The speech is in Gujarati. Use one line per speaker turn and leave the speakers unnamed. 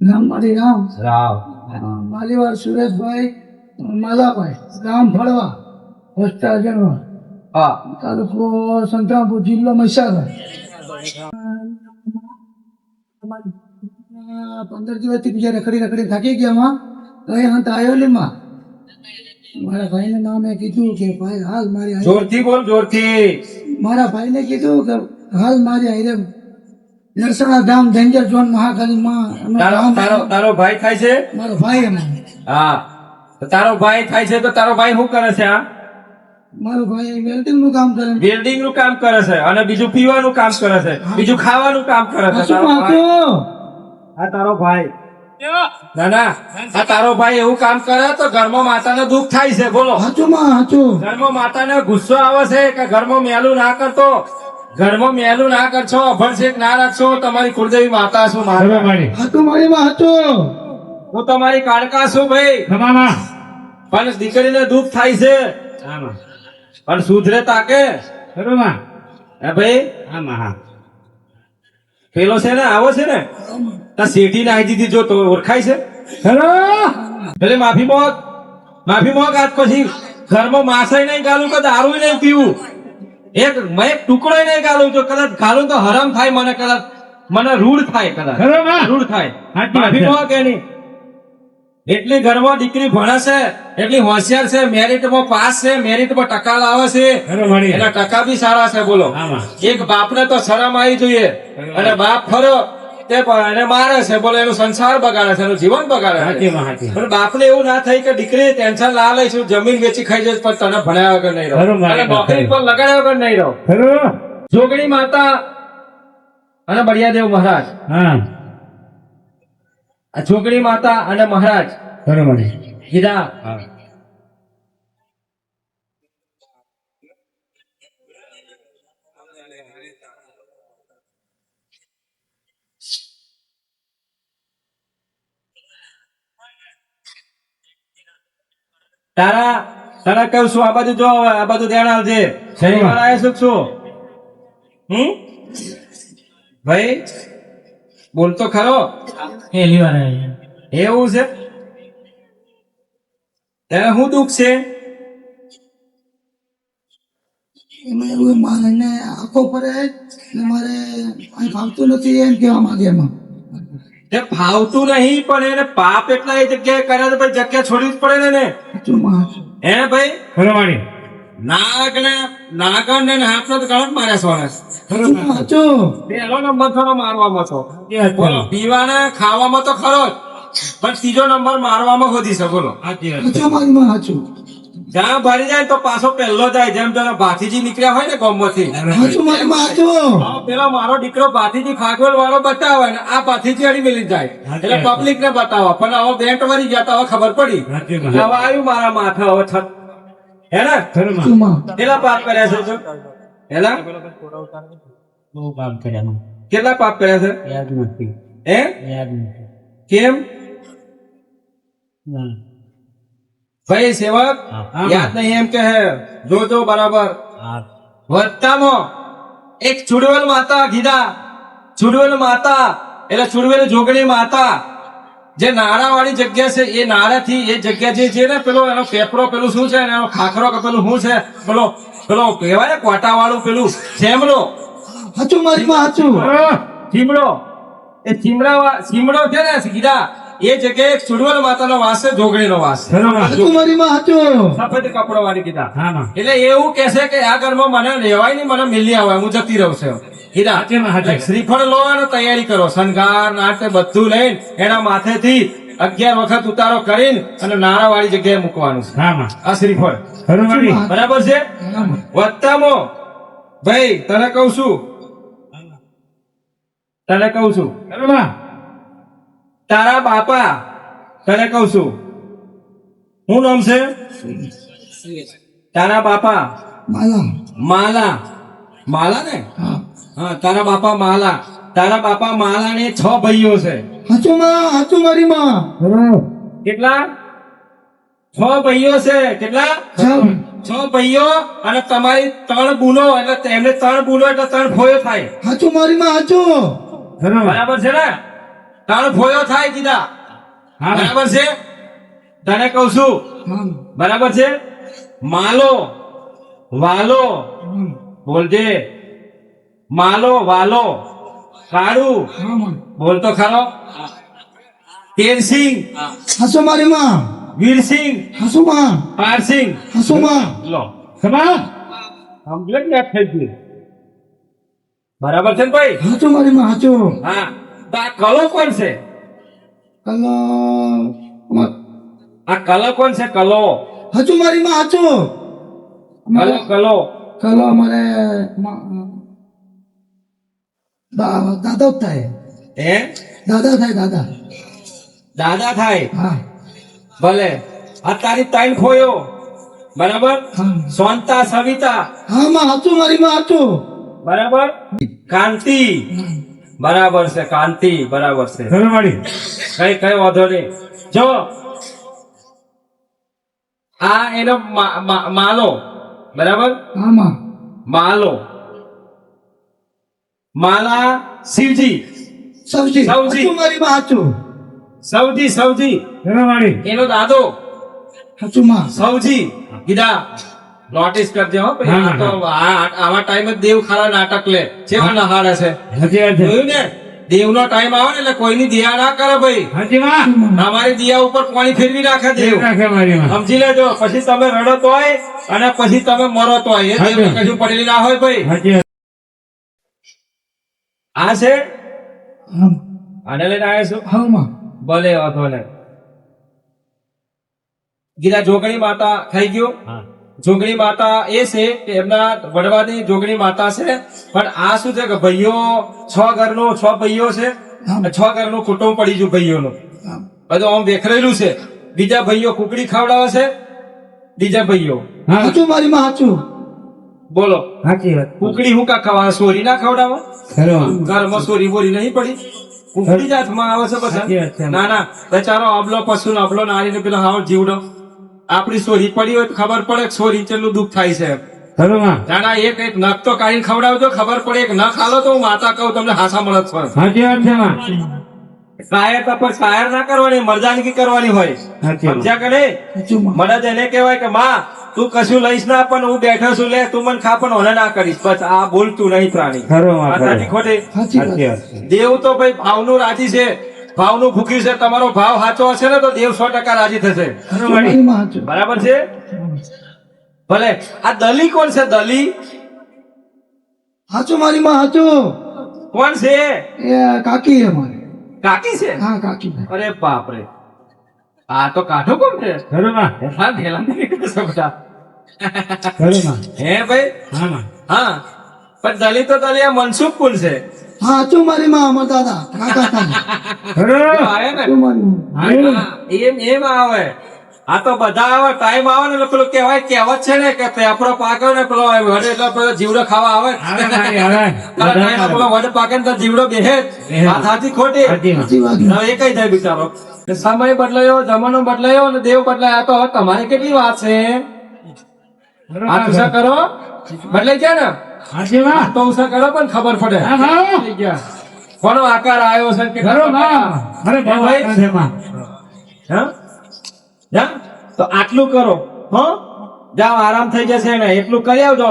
નામ મારી રામ
રાવ
માલીવાર સુરેશભાઈ માલાભાઈ ગામ ફળવા વસ્તા જણવા
હા
તાલુકો સંતરામપુર જિલ્લો મહીસાગર 15 દિવસથી બીજા રખડી થાકી ગયા માં તો એ હંત આવ્યો ને માં મારા ભાઈને નામે કીધું કે ભાઈ હાલ મારી હારે
જોરથી બોલ જોરથી
મારા ભાઈને કીધું કે હાલ મારી હારે નરસણા ધામ ડેન્જર ઝોન મહાકાલી માં
તારો ભાઈ થાય છે
મારો ભાઈ એમાં
હા તો તારો ભાઈ થાય છે તો તારો ભાઈ શું કરે છે આ
મારો ભાઈ વેલ્ડિંગ નું કામ કરે
બિલ્ડિંગ નું કામ કરે છે અને બીજું પીવાનું કામ કરે છે બીજું ખાવાનું કામ કરે છે
શું
તારો ભાઈ.
વાંચો
આ તારો ભાઈ ના ના આ તારો ભાઈ એવું કામ કરે તો ઘરમાં માતાને દુઃખ થાય છે બોલો
હાચું માં હાચું
ઘરમાં માતાને ગુસ્સો આવે છે કે ઘરમાં મેલું ના કરતો ઘરમાં મેલું ના કરશો અભણશેક ના રાખશો તમારી કુળદેવી માતા શું મારે
હાચું મારી માં હાચું
હું તમારી કાળકા છું ભાઈ પણ દીકરીને દુઃખ થાય છે પણ સુધરે તાકે હે ભાઈ પેલો છે ને આવો છે ને તા શેઠી નાખી દીધી જો તો ઓળખાય છે એટલે માફી મોગ આજ પછી ઘરમાં માસાય નહીં ગાલું કે દારૂ નહીં પીવું એક ટુકડો નહીં ગાલું તો કદાચ ગાલું તો હરામ થાય મને કદાચ મને રૂઢ થાય કદાચ રૂઢ થાય માફી મોગ એની એટલી ઘરમાં દીકરી ભણે છે એટલી હોશિયાર છે મેરિટમાં પાસ છે મેરિટમાં ટકા લાવે છે એના ટકા બી સારા છે બોલો એક બાપને તો શરમ આવી જોઈએ અને બાપ ખરો તે એને મારે છે બોલો એનું સંસાર બગાડે છે એનું જીવન બગાડે છે પણ બાપને એવું ના થઈ કે દીકરી ટેન્શન ના લઈશું જમીન વેચી ખાઈ જઈશ પણ તને ભણ્યા વગર નહીં રહો અને નોકરી પર લગાડ્યા વગર નહીં રહો જોગણી માતા અને બળિયાદેવ મહારાજ આ છોકરી માતા અને મહારાજ કીધા તારા કહું છું આ બાજુ જો આ બાજુ ધ્યાન આવજે શનિવાર આવે શું ભાઈ બોલતો ખરો એવું છે ત્યારે શું દુઃખ છે
એમાં એવું માને આંખો પડે ને મારે અહીં ફાવતું નથી એમ કહેવા માંગે એમાં
તે ફાવતું નહીં પણ એને પાપ એટલા એ જગ્યાએ કરે તો ભાઈ જગ્યા છોડવી જ પડે ને
હાચું માં હાચું
હે ભાઈ નાગણ ને હાથનો તો ઘણો જ માર્યા સોનસ
હાચું માં હાચું
પહેલો નંબર થોડો મારવામાં છો બોલો પીવાના ખાવામાં તો ખરો જ પણ ત્રીજો નંબર મારવામાં હોધી છે બોલો
હાચું મારી માં હાચું
જ્યાં ભરી જાય તો પાછો પહેલો જાય જેમ તેનો ભાતીજી નીકળ્યા હોય ને ગામમાંથી
હાચું મારી માં હાચું
પેલો મારો દીકરો ભાતીજી ખાગોળ વાળો બતાવે ને આ ભાતીજી અડી મેલી જાય એટલે પબ્લિક ને બતાવો પણ હવે બેન્ટ વળી ગયા તો હવે ખબર પડી હવે આવ્યું મારા માથે હવે છત હે ને
હાચું માં
કેટલા પાપ કર્યા છે તું? કેટલા કેટલા પાપ કર્યા છે હે કેમ ભાઈ સેવક યાદ નહીં એમ કે જોજો બરાબર વત્તામાં એક ચુડવેલ માતા કીધા ચુડવેલ માતા એટલે ચુડવેલ જોગણી માતા જે નાળા વાળી જગ્યા છે એ નાળા થી એ જગ્યા જે છે ને પેલો એનો પેપરો પેલું શું છે એનો ખાખરો કે પેલું શું છે પેલો પેલો કહેવાય ને કોટા વાળું પેલું ચેમડો
હાચું મારી માં હાચું
ચીમડો એ ચીમડો છે ને કીધા એ જગ્યાએ ચુડવેલ માતાનો વાસ છે જોગણીનો વાસ
હાચું મારી માં હાચું
સફેદ કપડો વાળી કીધા એટલે એવું કે છે કે આ ઘરમાં મને લેવાય નહીં મને મિલી આવે હું જતી રહું છું કીધા શ્રીફળ લો અને તૈયારી કરો શણગાર નાટ્ય બધું લઈને એના માથેથી 11 વખત ઉતારો કરીને અને નાળા વાળી જગ્યાએ મૂકવાનું છે આ શ્રીફળ બરાબર છે વત્તામાં ભાઈ તને કહું છું તારા બાપા તને કહું છું શું નામ છે તારા બાપા માલા ને હા તારા બાપા માલા ને 6 ભાઈઓ છે
હાચું માં હાચું મારી માં
કેટલા 6 ભાઈઓ છે કેટલા 6 ભાઈઓ અને તમારી 3 બુનો એટલે તેમને 3 બુનો એટલે 3 ફોયો થાય
હાચું મારી માં હાચું
બરાબર છે ને તારો ફોયો થાય કીધા
હા.
બરાબર છે તને કહું છું
હા
બરાબર છે માલો વાલો બોલજે માલો વાલો કાળુ
હા
બોલતો ખરો તેરસિંહ
હસો મારી માં
વીરસિંહ
હસો માં
પારસિંહ
હસો માં
લો ખબર કમ્પ્લેટ નેટ થઈ ગયું બરાબર છે ને ભાઈ
હાચો મારી માં હાચો
હા તો આ કલો કોણ છે
કલો
આ કલો કોણ છે કલો
હાચો મારી માં હાચો
કલો કલો
કલો અમારે દાદા જ થાય
હે
દાદા થાય દાદા
દાદા થાય
હા
ભલે આ તારી તાઈન ખોયો બરાબર
હા
સોનતા સવિતા
હા માં હાચો મારી માં હાચો
બરાબર કાંતિ બરાબર છે કાંતિ બરાબર છે
ધર્મવાળી
કઈ વાંધો નહીં જો આ એનો માલો બરાબર
હા માં
માલો માલા શિવજી
સૌજી
સૌજી.
હાચો મારી માં હાચો
સૌજી સૌજી
ધર્મવાળી
એનો દાદો
હાચો માં
સૌજી કીધા નોટિસ કરજે હો ભાઈ.
હા,
આ તો આવા ટાઈમે દેવ ખાલા નાટક લે કેવા નહાડે છે
હાજી વાત છે
જોયું ને દેવનો ટાઈમ આવે ને એટલે કોઈની દિયા ના કરે ભાઈ
હાજી માં
અમારી દિયા ઉપર પાણી ફેરવી નાખે દેવ
રાખે મારી માં
સમજી લેજો પછી તમે રડો તોય અને પછી તમે મરો તોય એ દેવને કશું પડેલી ના હોય ભાઈ
હાજી વાત.
આ છે
હા
આને લઈને આવ્યા છો
હા માં
ભલે વાંધો ને ગીતા જોગણી માતા થઈ ગયું
હા
જોગણી માતા એ છે કે એમના વડવાની જોગણી માતા છે પણ આ શું છે કે ભાઈઓ 6 ઘરનું 6 ભાઈઓ છે
હા.
6 ઘરનું કુટુંબ પડી ગયું ભાઈઓનું
હા
બધું આમ વેખરેલું છે બીજા ભાઈઓ કુકડી ખવડાવે છે બીજા ભાઈઓ
હા
હાચો મારી માં હાચો
બોલો
હાજી વાત
કુકડી હું કા ખવા સોરી ના ખવડાવે
ધર્મ
ઘરમાં સોરી બોરી નહીં પડી કુકડી જ હાથમાં આવે છે
સાચી વાત છે.
બધા ના ના બેચારો અબલો પશુ અબલો નારી ને પેલો હાવ જીવડો આપડી સોરી પડી હોય તો ખબર પડે કે સોરી કેટલું દુઃખ થાય છે
ધર્મ
નાના એક નખ તો કાઢીને ખવડાવજો ખબર પડે એક નખ હાલો તો હું માતા કહું તમને હાસા મળત છે
હાજી વાત છે માં
કાયર તો પણ કાયર ના કરવાની મરદાનગી કરવાની હોય
હાજી વાત.
સમજ્યા કે નહીં
હાચો માં
મને એને કહેવાય કે માં તું કશું લઈશ ના પણ હું બેઠો છું લે તું મને ખા પણ ઓને ના કરીશ બસ આ બોલતું નહીં પ્રાણી
ખરું માં,
આ
ખરું.
સાચી ખોટી
હાચી
હાજી
વાત
વાત છે.
દેવ તો ભાઈ ભાવનું રાજી છે ભાવનું ભૂખ્યું છે તમારો ભાવ સાચો હશે ને તો દેવ 100% રાજી થશે
હાચો મારી માં હાચો
બરાબર છે ભલે આ દલી કોણ છે દલી
હાચો મારી માં હાચો
કોણ છે
એ કાકી હે મારે
કાકી છે
હા કાકી
અરે બાપ રે આ તો કાઢો કોણ છે
ધર્મ
હા ઢેલા નહીં કરે છે બધા.
ધર્મ
હે ભાઈ
હા માં
હા પણ દલી તો દલી આ મનસુખ કુલ છે
હા હાચો મારી માં અમાર દાદા કાકા હતા
ધર્મ
આવે ને
હાચો મારી માં
હા, એમ આવે આ તો બધા આવે ટાઈમ આવે ને એટલે પેલું કહેવાય કહેવત છે ને કે પેપરો પાકે ને પેલો વડે એટલે પેલો જીવડો ખાવા આવે
આવે મારી આવે
તારા ટાઈમ પેલો વડે પાકે ને તો જીવડો બેહે જ. આ સાચી ખોટી
હાજી વાત.
સાચી વાત
હવે એ કઈ જાય બિચારો સમય બદલાયો જમાનો બદલાયો અને દેવ બદલાયા તો હવે તમારી કેટલી વાત છે આ તુષા કરો બદલાઈ ગયા ને
હાજી માં
તો ઉષા કરો પણ ખબર પડે
હા, હા.
થઈ ગયા કોનો આકાર આવ્યો છે કે
ધર્મ માં અરે
ભાઈ.
ભાઈ છે માં
હા? જા તો આટલું કરો હો જાઓ આરામ થઈ જશે ને એટલું કરી આવજો